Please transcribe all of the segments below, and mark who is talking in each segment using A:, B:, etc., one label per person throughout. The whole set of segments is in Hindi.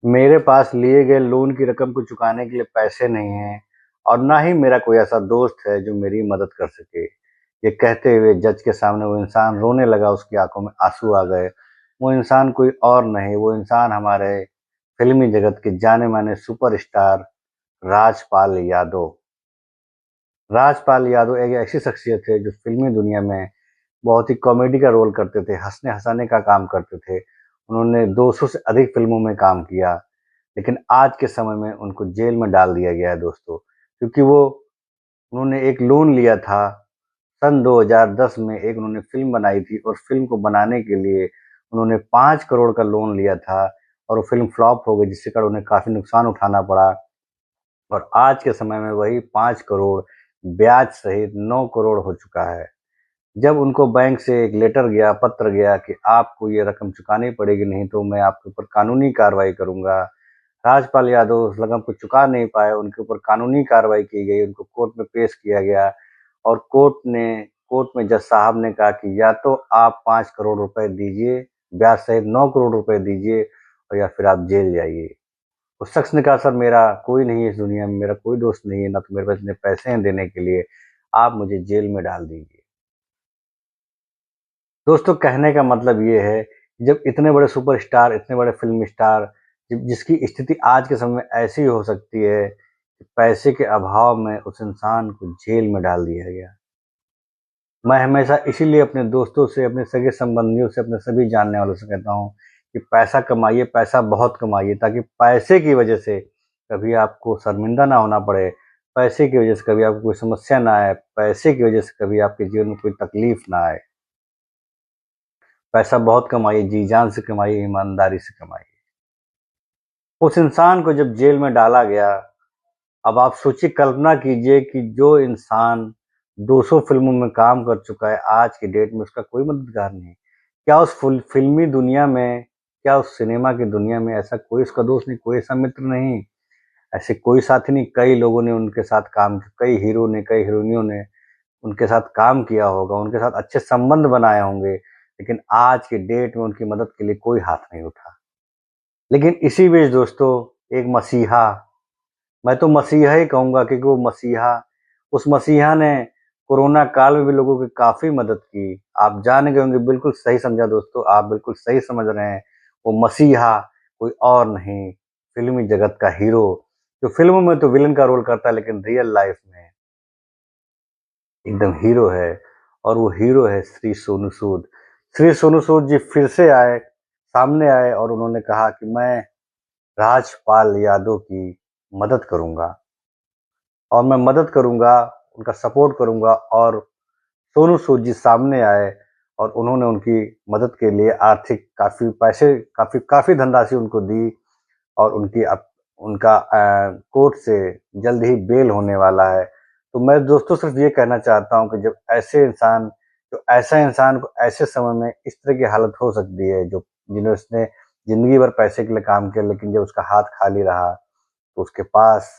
A: मेरे पास लिए गए लोन की रकम को चुकाने के लिए पैसे नहीं हैं और ना ही मेरा कोई ऐसा दोस्त है जो मेरी मदद कर सके। ये कहते हुए जज के सामने वो इंसान रोने लगा, उसकी आंखों में आंसू आ गए। वो इंसान कोई और नहीं, वो इंसान हमारे फिल्मी जगत के जाने-माने सुपरस्टार राजपाल यादव। राजपाल यादव एक ऐसी शख्सियत है जो फिल्मी दुनिया में बहुत ही कॉमेडी का रोल करते थे, हँसने-हँसाने का काम करते थे। उन्होंने 200 से अधिक फ़िल्मों में काम किया, लेकिन आज के समय में उनको जेल में डाल दिया गया है दोस्तों, क्योंकि वो उन्होंने एक लोन लिया था। सन 2010 में एक उन्होंने फ़िल्म बनाई थी और फ़िल्म को बनाने के लिए उन्होंने 5 करोड़ का लोन लिया था और वो फ़िल्म फ्लॉप हो गई, जिसके कारण उन्हें काफ़ी नुकसान उठाना पड़ा। और आज के समय में वही 5 करोड़ ब्याज सहित 9 करोड़ हो चुका है। जब उनको बैंक से एक लेटर गया, पत्र गया कि आपको ये रकम चुकानी पड़ेगी, नहीं तो मैं आपके ऊपर कानूनी कार्रवाई करूँगा। राजपाल यादव उस रकम को चुका नहीं पाए, उनके ऊपर कानूनी कार्रवाई की गई, उनको कोर्ट में पेश किया गया और कोर्ट में जज साहब ने कहा कि या तो आप 5 करोड़ रुपए दीजिए, ब्याज सहित 9 करोड़ रुपए दीजिए और या फिर आप जेल जाइए। उस शख्स ने कहा, सर मेरा कोई नहीं है इस दुनिया में, मेरा कोई दोस्त नहीं है, ना तो मेरे पास इतने पैसे हैं देने के लिए, आप मुझे जेल में डाल दीजिए। दोस्तों, कहने का मतलब ये है, जब इतने बड़े सुपरस्टार, इतने बड़े फ़िल्म स्टार जिसकी स्थिति आज के समय में ऐसी हो सकती है कि पैसे के अभाव में उस इंसान को जेल में डाल दिया गया। मैं हमेशा इसीलिए अपने दोस्तों से, अपने सगे-संबंधियों से, अपने सभी जानने वालों से कहता हूँ कि पैसा कमाइए, पैसा बहुत कमाइए, ताकि पैसे की वजह से कभी आपको शर्मिंदा ना होना पड़े, पैसे की वजह से कभी आपको कोई समस्या ना आए, पैसे की वजह से कभी आपके जीवन में कोई तकलीफ ना आए। पैसा बहुत कमाइए, जी-जान से कमाइए, ईमानदारी से कमाइए। उस इंसान को जब जेल में डाला गया, अब आप सोचिए, कल्पना कीजिए कि जो इंसान 200 फ़िल्मों में काम कर चुका है, आज की डेट में उसका कोई मददगार नहीं। क्या उस फ़िल्मी दुनिया में, क्या उस सिनेमा की दुनिया में ऐसा कोई उसका दोस्त नहीं, कोई ऐसा मित्र नहीं, ऐसे कोई साथी नहीं? कई लोगों ने उनके साथ काम, कई हीरो ने, कई हीरोइनियों ने उनके साथ काम किया होगा, उनके साथ अच्छे संबंध बनाए होंगे, लेकिन आज की डेट में उनकी मदद के लिए कोई हाथ नहीं उठा। लेकिन इसी बीच दोस्तों, एक मसीहा, मैं तो मसीहा ही कहूँगा, क्योंकि वो मसीहा, उस मसीहा ने कोरोना काल में भी लोगों की काफ़ी मदद की। आप जान गए होंगे, बिल्कुल सही समझा दोस्तों, आप बिल्कुल सही समझ रहे हैं। वो मसीहा कोई और नहीं, फ़िल्मी जगत का हीरो, जो फ़िल्मों में तो विलेन का रोल करता है, लेकिन रियल लाइफ़ में एकदम हीरो है, और वो हीरो है श्री सोनू सूद। श्री सोनू सूद जी फिर से सामने आए और उन्होंने कहा कि मैं राजपाल यादव की मदद करूँगा और मैं मदद करूँगा, उनका सपोर्ट करूँगा। और सोनू सूद जी सामने आए और उन्होंने उनकी मदद के लिए आर्थिक काफ़ी पैसे, काफ़ी काफ़ी धनराशि उनको दी और उनका कोर्ट से जल्द ही बेल होने वाला है। तो मैं दोस्तों सिर्फ ये कहना चाहता हूँ कि जब ऐसा इंसान को ऐसे समय में इस तरह की हालत हो सकती है, जो जिन्होंने ज़िंदगी भर पैसे के लिए काम किया, लेकिन जब उसका हाथ खाली रहा, तो उसके पास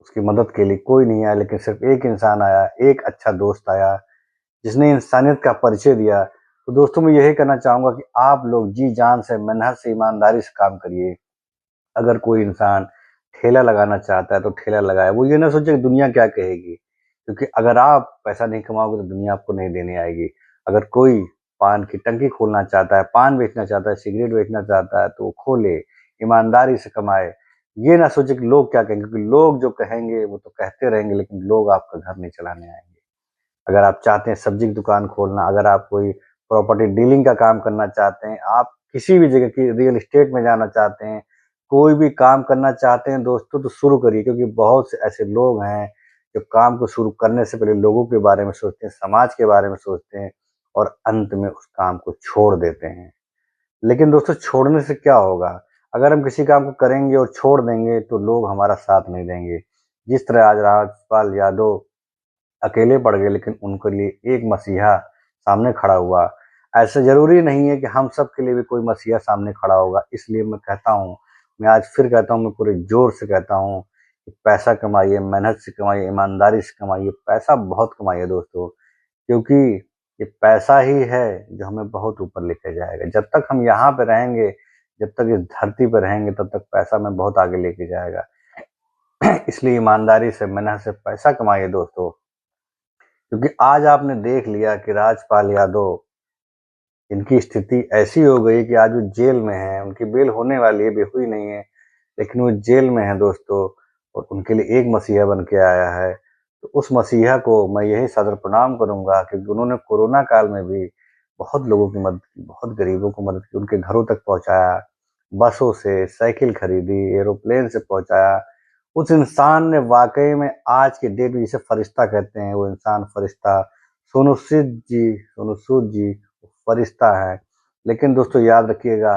A: उसकी मदद के लिए कोई नहीं आया, लेकिन सिर्फ एक इंसान आया, एक अच्छा दोस्त आया, जिसने इंसानियत का परिचय दिया। तो दोस्तों, मैं यही कहना चाहूँगा कि आप लोग जी-जान से, मेहनत से, ईमानदारी से काम करिए। अगर कोई इंसान ठेला लगाना चाहता है तो ठेला लगाए, वो ये ना सोचे कि दुनिया क्या कहेगी, क्योंकि अगर आप पैसा नहीं कमाओगे तो दुनिया आपको नहीं देने आएगी। अगर कोई पान की टंकी खोलना चाहता है, पान बेचना चाहता है, सिगरेट बेचना चाहता है, तो वो खोले, ईमानदारी से कमाए। ये ना सोचे कि लोग क्या कहेंगे, क्योंकि लोग जो कहेंगे वो तो कहते रहेंगे, लेकिन लोग आपका घर नहीं चलाने आएंगे। अगर आप चाहते हैं सब्जी की दुकान खोलना, अगर आप कोई प्रॉपर्टी डीलिंग का काम करना चाहते हैं, आप किसी भी जगह की रियल एस्टेट में जाना चाहते हैं, कोई भी काम करना चाहते हैं दोस्तों, तो शुरू करिए, क्योंकि बहुत से ऐसे लोग हैं जो काम को शुरू करने से पहले लोगों के बारे में सोचते हैं, समाज के बारे में सोचते हैं और अंत में उस काम को छोड़ देते हैं। लेकिन दोस्तों, छोड़ने से क्या होगा? अगर हम किसी काम को करेंगे और छोड़ देंगे तो लोग हमारा साथ नहीं देंगे। जिस तरह आज राजपाल यादव अकेले पड़ गए, लेकिन उनके लिए एक मसीहा सामने खड़ा हुआ। ऐसा ज़रूरी नहीं है कि हम सब के लिए भी कोई मसीहा सामने खड़ा होगा। इसलिए मैं कहता हूँ, मैं आज फिर कहता हूँ, मैं पूरे ज़ोर से कहता हूँ कि पैसा कमाइए, मेहनत से कमाइए, ईमानदारी से कमाइए, पैसा बहुत कमाइए दोस्तों, क्योंकि ये पैसा ही है जो हमें बहुत ऊपर लेके जाएगा। जब तक हम यहाँ पे रहेंगे, जब तक इस धरती पर रहेंगे तब तक पैसा में बहुत आगे लेके जाएगा। इसलिए ईमानदारी से, मेहनत से पैसा कमाइए दोस्तों, क्योंकि आज आपने देख लिया कि राजपाल यादव, इनकी स्थिति ऐसी हो गई कि आज वो जेल में है। उनकी बेल होने वाली है, अभी हुई नहीं है, लेकिन वो जेल में है दोस्तों, और उनके लिए एक मसीहा बन के आया है। तो उस मसीहा को मैं यही सदर प्रणाम करूंगा, क्योंकि उन्होंने कोरोना काल में भी बहुत लोगों की मदद की, बहुत गरीबों को मदद की, उनके घरों तक पहुंचाया, बसों से, साइकिल खरीदी, एरोप्लेन से पहुंचाया। उस इंसान ने वाकई में आज के डेट में, जिसे फरिश्ता कहते हैं, वो इंसान फरिश्ता, सोनू सूद जी फरिश्ता है। लेकिन दोस्तों याद रखिएगा,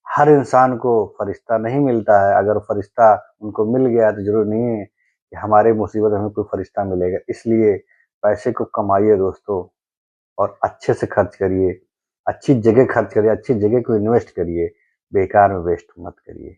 A: हर इंसान को फरिश्ता नहीं मिलता है। अगर फरिश्ता उनको मिल गया तो जरूर नहीं है कि हमारे मुसीबत में हमें कोई फरिश्ता मिलेगा। इसलिए पैसे को कमाइए दोस्तों, और अच्छे से खर्च करिए, अच्छी जगह खर्च करिए, अच्छी जगह को इन्वेस्ट करिए, बेकार में वेस्ट मत करिए।